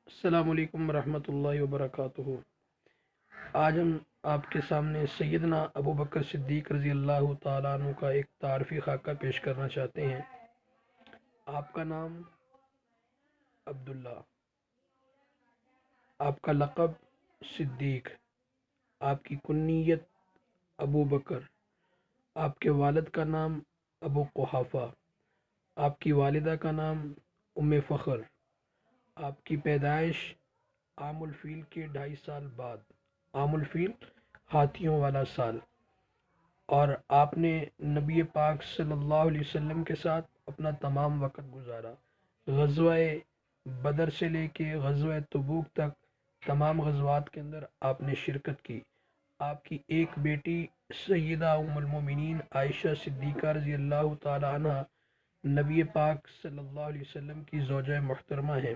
السلام علیکم ورحمۃ اللہ وبرکاتہ۔ آج ہم آپ کے سامنے سیدنا ابو بکر صدیق رضی اللہ تعالیٰ عنہ کا ایک تعارفی خاکہ پیش کرنا چاہتے ہیں۔ آپ کا نام عبداللہ، آپ کا لقب صدیق، آپ کی کنیت ابو بکر، آپ کے والد کا نام ابو قحافہ، آپ کی والدہ کا نام فخر، آپ کی پیدائش عام الفیل کے 2.5 سال بعد، عام الفیل ہاتھیوں والا سال، اور آپ نے نبی پاک صلی اللہ علیہ وسلم کے ساتھ اپنا تمام وقت گزارا۔ غزوہ بدر سے لے کے غزوہ تبوک تک تمام غزوات کے اندر آپ نے شرکت کی۔ آپ کی ایک بیٹی سیدہ ام المومنین عائشہ صدیقہ رضی اللہ تعالی عنہ نبی پاک صلی اللہ علیہ وسلم کی زوجہ محترمہ ہیں۔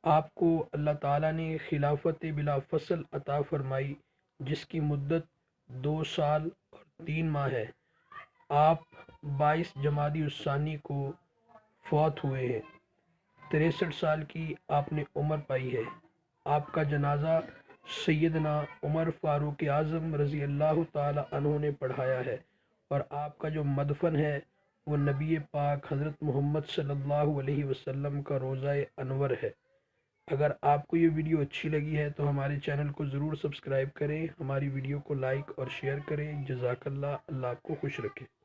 آپ کو اللہ تعالیٰ نے خلافت بلا فصل عطا فرمائی، جس کی مدت 2 سال اور 3 ماہ ہے۔ آپ 22 جمادی الثانی کو فوت ہوئے ہیں۔ 63 سال کی آپ نے عمر پائی ہے۔ آپ کا جنازہ سیدنا عمر فاروق اعظم رضی اللہ تعالی عنہ نے پڑھایا ہے، اور آپ کا جو مدفن ہے وہ نبی پاک حضرت محمد صلی اللہ علیہ وسلم کا روضہ انور ہے۔ اگر آپ کو یہ ویڈیو اچھی لگی ہے تو ہمارے چینل کو ضرور سبسکرائب کریں، ہماری ویڈیو کو لائک اور شیئر کریں۔ جزاک اللہ، اللہ آپ کو خوش رکھے۔